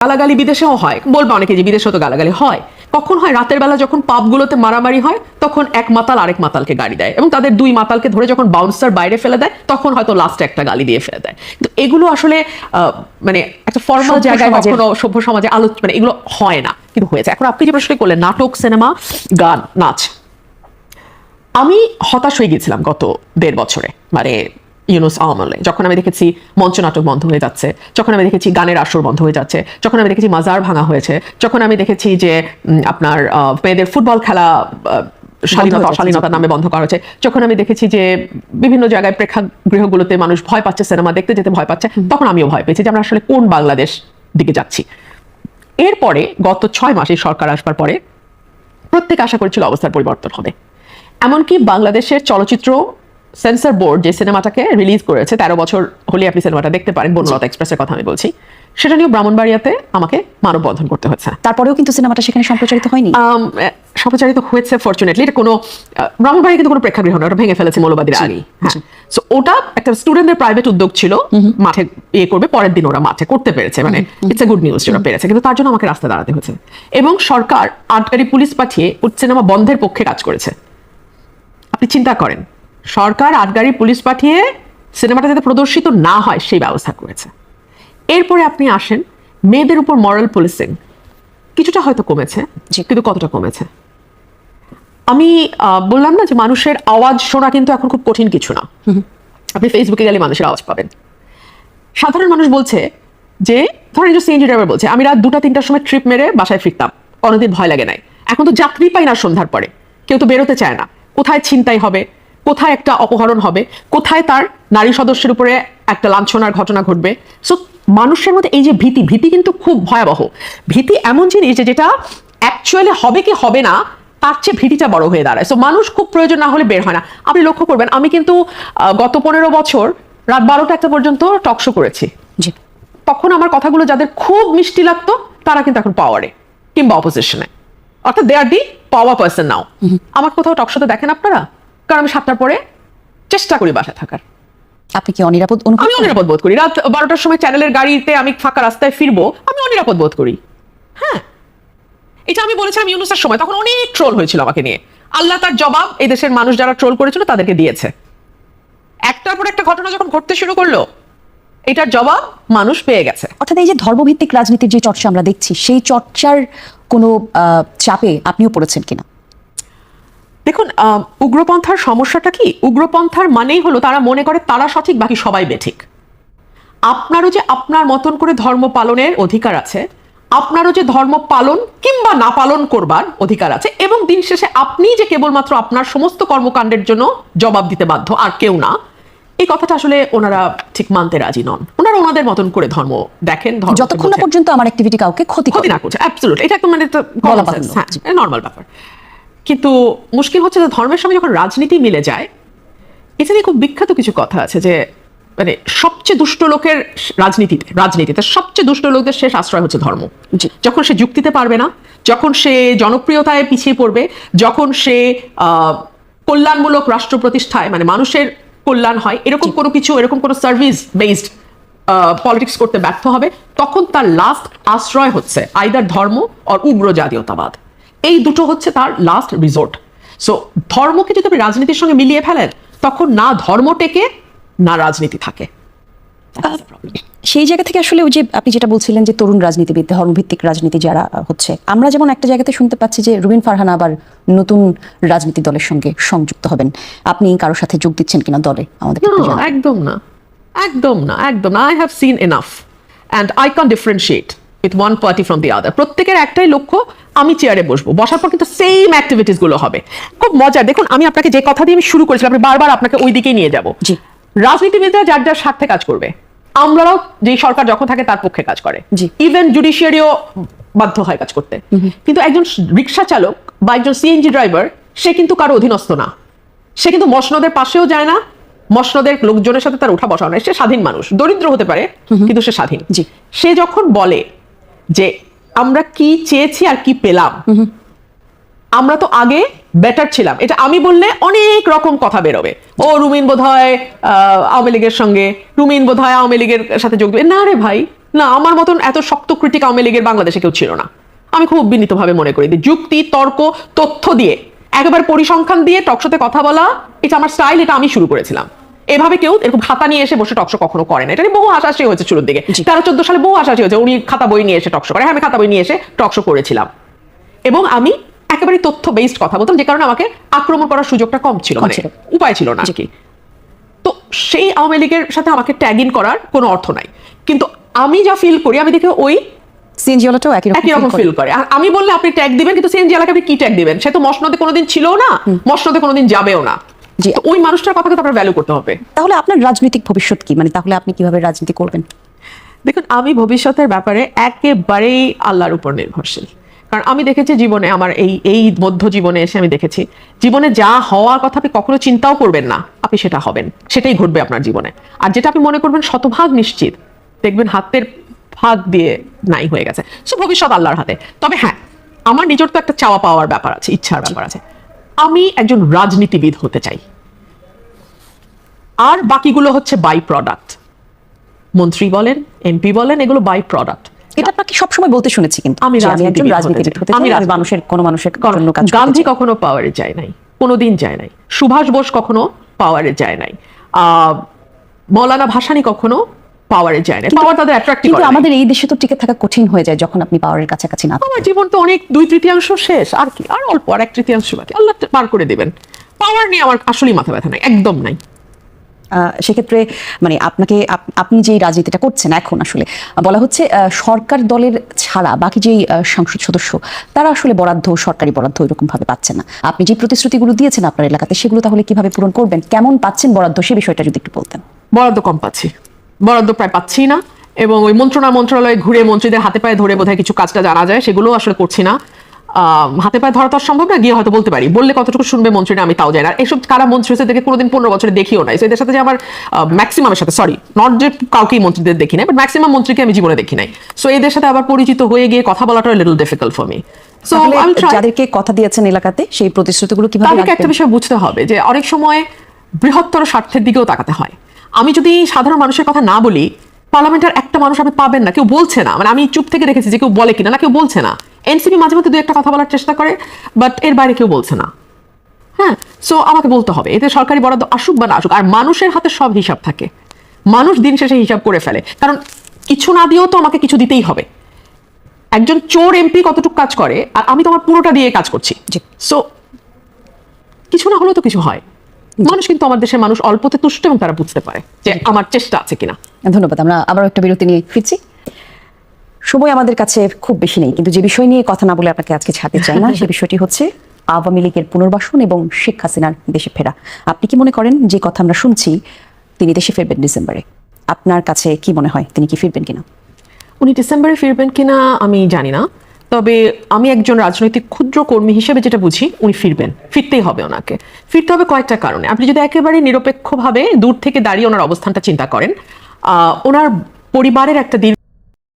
গালাগালি বিদেশেও হয়, বলবো অনেকে যে বিদেশেও তো গালাগালি হয়। কখন হয়? রাতের বেলা যখন পাবগুলোতে মারামারি হয় তখন এক মাতাল আরেক মাতালকে গাড়ি দেয় এবং তাদের দুই মাতালকে ধরে যখন বাউন্সার বাইরে ফেলে দেয় তখন হয়তো লাস্টে একটা গালি দিয়ে ফেলে দেয়। কিন্তু এগুলো আসলে মানে একটা ফর্মাল জায়গায় কখনো সভ্য সমাজে মানে এগুলো হয় না, কিন্তু হয়েছে। এখন আপনি যে প্রশ্ন করলেন নাটক, সিনেমা, গান, নাচ, আমি হতাশ হয়ে গেছিলাম গত 1.5 বছরে। মানে ইউনুস আমলে যখন আমি দেখেছি মঞ্চ নাটক বন্ধ হয়ে যাচ্ছে, যখন আমি দেখেছি গানের আসর বন্ধ হয়ে যাচ্ছে, যখন আমি দেখেছি মাজার ভাঙা হয়েছে, যখন আমি দেখেছি যে আপনার মেয়েদের ফুটবল খেলা অশালীনতার নামে বন্ধ করা হয়েছে, যখন আমি দেখেছি যে বিভিন্ন জায়গায় প্রেক্ষাগৃহগুলোতে মানুষ ভয় পাচ্ছে, সিনেমা দেখতে যেতে ভয় পাচ্ছে, তখন আমিও ভয় পেয়েছি যে আমরা আসলে কোন বাংলাদেশ দিকে যাচ্ছি। এরপরে গত 6 মাসে সরকার আসবার পরে প্রত্যেক আশা করেছিল অবস্থার পরিবর্তন হবে। এমনকি বাংলাদেশের চলচ্চিত্র সেন্সর বোর্ড যে সিনেমাটাকে রিলিজ করেছে, 13 বছর হলে আপনি সিনেমাটা দেখতে পারেন, বনলতা এক্সপ্রেসের কথা আমি বলছি, সেটা নিয়ে ব্রাহ্মণবাড়িয়াতে আমাকে মানববন্ধন করতে হচ্ছে। তারপরেও কিন্তু সিনেমাটা সেখানে সম্প্রচারিত হয়নি। সম্প্রচারিত হয়েছে ফরচুনেটলি। এটা কোনো ব্রাহ্মণবাড়িয়া কিন্তু কোনো প্রেক্ষাগৃহ না, ওটা ভেঙে ফেলেছে মৌলবাদীর আগেই। হ্যাঁ, সো ওটা একটা স্টুডেন্টদের প্রাইভেট উদ্যোগ ছিল, মাঠে করবে, পরের দিন ওরা মাঠে করতে পেরেছে, মানে ইটস এ গুড নিউজ যেটা পেরেছে, কিন্তু তার জন্য আমাকে রাস্তায় দাঁড়াতে হয়েছে। এবং সরকার আটগাড়ি পুলিশ পাঠিয়ে সিনেমা বন্ধের পক্ষে কাজ করেছে। আপনি চিন্তা করেন, সরকার আটগাড়ি পুলিশ পাঠিয়ে সিনেমাটা যাতে প্রদর্শিত না হয় সেই ব্যবস্থা করেছে। এরপরে আপনি আসেন মেয়েদের উপর মরাল পুলিশিং, কিছুটা হয়তো কমেছে, কিন্তু কতটা কমেছে? আমি বললাম না যে মানুষের আওয়াজ শোনা কিন্তু এখন খুব কঠিন কিছু না। আপনি ফেসবুকে গেলে মানুষের আওয়াজ পাবেন। সাধারণ মানুষ বলছে যে, ধরেন যে সিএনজি ড্রাইভার বলছে আমি রাত 2টা-3টার সময় ট্রিপ মেরে বাসায় ফিরতাম, কোনোদিন ভয় লাগে নাই। এখন তো যাত্রী পাই না সন্ধ্যার পরে, কেউ তো বেরোতে চায় না। কোথায় ছিনতাই হবে, কোথায় একটা অপহরণ হবে, কোথায় তার নারী সদস্যের উপরে একটা লাঞ্ছনার ঘটনা ঘটবে। সো মানুষের মধ্যে এই যে ভীতি কিন্তু খুব ভয়াবহ। ভীতি এমন জিনিস যেটা অ্যাকচুয়ালি হবে কি হবে না তার চেয়ে ভীতিটা বড় হয়ে দাঁড়ায়। সো মানুষ খুব প্রয়োজন না হলে বের হয় না। আপনি লক্ষ্য করবেন, আমি কিন্তু গত 15 বছর রাত 12টা-1টা পর্যন্ত টকশো করেছি। তখন আমার কথাগুলো যাদের খুব মিষ্টি লাগতো তারা কিন্তু এখন পাওয়ারে কিংবা অপোজিশনে, অর্থাৎ দে আর দি পাওয়ার পার্সন নাও। আমার কোথাও টকশোতে দেখেন আপনারা? কারণ আমি 7টার পরে চেষ্টা করি বাসায় থাকার। আপনি কি অনিরাপদ? আমি অনিরাপদ বোধ করি। রাত 12টার সময় চ্যানেলের গাড়িতে আমি ফাঁকা রাস্তায় ফিরবো, আমি অনিরাপদ বোধ করি। হ্যাঁ, এটা আমি বলেছিলাম ইউনুসের সময়, তখন অনেক ট্রোল হয়েছিল আমাকে নিয়ে। আল্লাহ তার জবাব এই দেশের মানুষ যারা ট্রোল করেছিল তাদেরকে দিয়েছে। একটার পর একটা ঘটনা যখন ঘটতে শুরু করলো, এটার জবাব মানুষ পেয়ে গেছে। অর্থাৎ এই যে ধর্মভিত্তিক রাজনীতির যে চর্চা আমরা দেখছি, সেই চর্চার কোনো চাপে আপনিও পড়েছেন কিনা? দেখুন, উগ্রপন্থার সমস্যাটা কি? উগ্রপন্থার মানেই হলো তারা মনে করে তারা সঠিক, বাকি সবাই বেঠিক। আপনারও যে আপনার মতন করে ধর্ম পালনের অধিকার আছে, আপনারও যে ধর্ম পালন কিংবা না পালন করবার অধিকার আছে, এবং দিন শেষে আপনি যে কেবলমাত্র আপনার সমস্ত কর্মকাণ্ডের জন্য জবাব দিতে বাধ্য, আর কেউ না। এই কথাটা আসলে ওনারা ঠিক মানতে রাজি নন। ওনারা ওনাদের মতন করে ধর্ম দেখেন, যতক্ষণ না পর্যন্ত আমার অ্যাক্টিভিটি কাউকে ক্ষতি না করছে। অ্যাবসলিউটলি, এটা একদম মানে নর্মাল ব্যাপার। কিন্তু মুশকিল হচ্ছে যে ধর্মের সঙ্গে যখন রাজনীতি মিলে যায়, এটা নিয়ে খুব বিখ্যাত কিছু কথা আছে যে মানে সবচেয়ে দুষ্ট লোকের রাজনীতিতে সবচেয়ে দুষ্ট লোকদের শেষ আশ্রয় হচ্ছে ধর্ম। যখন সে যুক্তিতে পারবে না, যখন সে জনপ্রিয়তায় পিছিয়ে পড়বে, যখন সে কল্যাণমূলক রাষ্ট্র প্রতিষ্ঠায়, মানে মানুষের কল্যাণ হয় এরকম কোনো কিছু, এরকম কোনো সার্ভিস বেসড পলিটিক্স করতে ব্যর্থ হবে, তখন তার লাস্ট আশ্রয় হচ্ছে আইদার ধর্ম আর উগ্র জাতীয়তাবাদ। এই দুটো হচ্ছে তার লাস্ট রিসোর্ট। সো ধর্মকে যদি আপনি রাজনীতির সঙ্গে মিলিয়ে ফেলেন, তখন না ধর্ম টেকে না রাজনীতি থাকে। সেই জায়গা থেকে আসলে ওই যে আপনি যেটা বলছিলেন যে তরুণ রাজনীতিবিদ, ধর্মভিত্তিক রাজনীতি যারা হচ্ছে, আমরা যেমন একটা জায়গাতে শুনতে পাচ্ছি যে রুবিন ফারহানা আবার নতুন রাজনীতি দলের সঙ্গে সংযুক্ত হবেন। আপনি কারোর সাথে যোগ দিচ্ছেন কিনা দলে? আমাদের একদম না, একদম না, একদম না। I have seen enough and I can differentiate with one party from the other. প্রত্যেকের একটাই লক্ষ্য, আমি চেয়ারে বসবো, বসার পর কিন্তু সেম অ্যাক্টিভিটিস গুলো হবে। খুব মজার। দেখুন, আমি আপনাকে যে কথা দিয়ে আমি শুরু করেছিলাম, আমি বারবার আপনাকে ওই দিকেই নিয়ে যাবো। রাজনীতিবিদরা যার যার স্বার্থে কাজ করবে, আমরাও যে সরকার যখন থাকে তার পক্ষে কাজ করে, ইভেন জুডিশিয়ারিও বাধ্য হয় কাজ করতে। কিন্তু একজন রিক্সা চালক বা একজন সিএনজি ড্রাইভার, সে কিন্তু কারো অধীনস্থ না। সে কিন্তু মসনদের পাশেও যায় না, মসনদের লোকজনের সাথে তার ওঠা বসা নাই। সে স্বাধীন মানুষ, দরিদ্র হতে পারে কিন্তু সে স্বাধীন। সে যখন বলে যে আমরা কি চেয়েছি আর কি পেলাম, আমরা তো আগে বেটার ছিলাম, এটা আমি বললে অনেক রকম কথা বেরোবে। ও রুমিন বোধহয় আওয়ামী লীগের সঙ্গে, রুমিন বোধহয় আওয়ামী লীগের সাথে যোগ দেবে। না রে ভাই, না, আমার মতন এত শক্ত ক্রিটিক আওয়ামী লীগের বাংলাদেশে কেউ ছিল না। আমি খুব বিনীতভাবে মনে করি যে যুক্তি, তর্ক, তথ্য দিয়ে একেবারে পরিসংখ্যান দিয়ে টকশোতে কথা বলা, এটা আমার স্টাইল, এটা আমি শুরু করেছিলাম। এভাবে কেউ এরকম খাতা নিয়ে এসে বসে টকশো কখনো করে না। এটা নিয়ে বহু হাসাহাসি হয়েছে শুরুর দিকে, 13-14 সালে বহু হাসাহাসি হয়েছে, উনি খাতা বই নিয়ে এসে টকশো করে। হ্যাঁ, আমি খাতা বই নিয়ে এসে টকশো করেছিলাম এবং আমি একেবারে তথ্য বেসড কথা বলতাম, যে কারণে আমাকে আক্রমণ করার সুযোগটা কম ছিল, মানে উপায় ছিল না কি। তো সেই আওয়ামী লীগের সাথে আমাকে ট্যাগ ইন করার কোনো অর্থ নাই, কিন্তু আমি যা ফিল করি আমি দেখি ওই সিএনজিওয়ালাটাও একই রকম ফিল করে। আর আমি বললে আপনি ট্যাগ দিবেন, কিন্তু সিএনজিওয়ালাকে আপনি কি ট্যাগ দিবেন? সে তো মসনদে কোনোদিন ছিলও না, মসনদে কোনোদিন যাবেও না। তো ওই মানুষটার কথাকে তো আপনার ভ্যালু করতে হবে। তাহলে আপনার রাজনৈতিক ভবিষ্যৎ কি, মানে তাহলে আপনি কিভাবে রাজনীতি করবেন? দেখুন, আমি ভবিষ্যতের ব্যাপারে একেবারেই আল্লাহর উপর নির্ভরশীল। কারণ আমি দেখেছি জীবনে, আমার এই মধ্য জীবনে এসে আমি দেখেছি জীবনে যা হওয়ার কথা আপনি কখনো চিন্তাও করবেন না, আপনি সেটা হবেন, সেটাই ঘটবে আপনার জীবনে। আর যেটা আপনি মনে করবেন শতভাগ নিশ্চিত, দেখবেন হাতের ভাগ দিয়ে নাই হয়ে গেছে। সো ভবিষ্যৎ আল্লাহর হাতে। তবে হ্যাঁ, আমার নিজের তো একটা চাওয়া পাওয়ার ব্যাপার আছে, ইচ্ছার ব্যাপার আছে। আমি একজন রাজনীতিবিদ হতে চাই, আর বাকিগুলো হচ্ছে বাই প্রোডাক্ট। মন্ত্রী বলেন, এমপি বলেন, এগুলো বাই প্রোডাক্ট। এটা আপনাকে সবসময় বলতে শুনেছি, কিন্তু আমি রাজনীতিবিদ হতে চাই, আমি মানুষের কোনো মানুষের জন্য কাজ করতে চাই। গান্ধী কখনো পাওয়ারে যায় নাই, কোনোদিন যায় নাই। সুভাষ বোস কখনো পাওয়ারে যায় নাই। মৌলানা ভাসানী কখনো পাওয়ারে যায় নাই। পাওয়ার তাদের অ্যাট্রাক্ট করে। কিন্তু আমাদের এই দেশে তো টিকে থাকা কঠিন হয়ে যায় যখন আপনি পাওয়ারের কাছাকাছি না। আমার জীবন তো অনেক 2/3 শেষ, আর কি, আর অল্প, আর 1/3 বাকি। আল্লাহ পার করে দিবেন। পাওয়ার নিয়ে আমার আসলেই মাথা ব্যথা নাই, একদম নাই। সেক্ষেত্রে মানে আপনি যে রাজনীতিটা করছেন এখন, আসলে বলা হচ্ছে সরকার দলের ছাড়া বাকি যেই সংসদ সদস্য তারা আসলে বরাদ্দ, সরকারি বরাদ্দ এরকম ভাবে পাচ্ছে না। আপনি যে প্রতিশ্রুতিগুলো দিয়েছেন আপনার এলাকাতে, সেগুলো তাহলে কিভাবে পূরণ করবেন? কেমন পাচ্ছেন বরাদ্দ, সে বিষয়টা যদি একটু বলতেন। বরাদ্দ কম পাচ্ছি, বরাদ্দ প্রায় পাচ্ছি না, এবং ওই মন্ত্রণালয়ে ঘুরে মন্ত্রীদের হাতে পায়ে ধরে বোধহয় কিছু কাজটা জানা যায়, সেগুলো আসলে করছি না। হাতে পায়ে ধরা তো সম্ভব না, গিয়ে হয়তো বলতে পারি, বললে কতটুকু শুনবে মন্ত্রীরা আমি তাও জানি না। এসব কারা মন্ত্রী হচ্ছে দেখে কোনোদিন 15 বছরে দেখিও নাই। এদের সাথে যে আমার ম্যাক্সিমামের সাথে, সরি নট যে কাউকেই মন্ত্রীদের দেখি নাই, বাট ম্যাক্সিমাম মন্ত্রীকে আমি জীবনে দেখি নাই। সো এদের সাথে আবার পরিচিত হয়ে গিয়ে কথা বলাটা little difficult for me. So যাদেরকে কথা দিয়েছেন এলাকাতে, সেই প্রতিশ্রুতিগুলো কিভাবে তাদেরকে একটা বিষয় বুঝতে হবে যে অনেক সময় বৃহত্তর স্বার্থের দিকেও তাকাতে হয়। আমি যদি সাধারণ মানুষের কথা না বলি, পার্লামেন্টের একটা মানুষ আপনি পাবেন না, কেউ বলছে না, মানে আমি চুপ থেকে রেখেছি যে কেউ বলে কিনা, না কেউ বলছে না। এনসিপি মাঝে মধ্যে 2-1টা কথা বলার চেষ্টা করে, বাট এর বাইরে কেউ বলছে না। হ্যাঁ, সো আমাকে বলতে হবে, এতে সরকারি বরাদ্দ আসুক বা না আসুক, আর মানুষের হাতে সব হিসাব থাকে, মানুষ দিন শেষে হিসাব করে ফেলে। কারণ কিছু না দিয়েও তো আমাকে কিছু দিতেই হবে। একজন চোর এমপি কতটুকু কাজ করে, আর আমি তো আমার পুরোটা দিয়ে কাজ করছি। সো কিছু না হলেও তো কিছু হয়। মানুষ কিন্তু, আমার দেশের মানুষ অল্পতে তুষ্ট, এবং তারা বুঝতে পারে যে আমার চেষ্টা আছে কিনা। ধন্যবাদ। আমরা আবার একটা বিরতি নিয়ে ফিরছি। সময় আমাদের কাছে খুব বেশি নেই, কিন্তু যে বিষয় নিয়ে কথা না বলে আপনাকে আজকে ছাড়তে চাই না, সে বিষয়টি হচ্ছে আওয়ামী লীগের পুনর্বাসন এবং শেখ হাসিনার দেশে ফেরা। আপনি কি মনে করেন, যে কথা আমরা শুনছি তিনি দেশে ফিরবেন ডিসেম্বরে, আপনার কাছে কি মনে হয় তিনি কি ফিরবেন কিনা? উনি ডিসেম্বরে ফিরবেন কিনা আমি জানি না, তবে আমি একজন রাজনৈতিক ক্ষুদ্র কর্মী হিসেবে যেটা বুঝি, উনি ফিরবেন, ফিরতেই হবে ওনাকে। ফিরতে হবে কয়েকটা কারণে। আপনি যদি একেবারে নিরপেক্ষভাবে দূর থেকে দাঁড়িয়ে ওনার অবস্থানটা চিন্তা করেন, ওনার পরিবারের একটা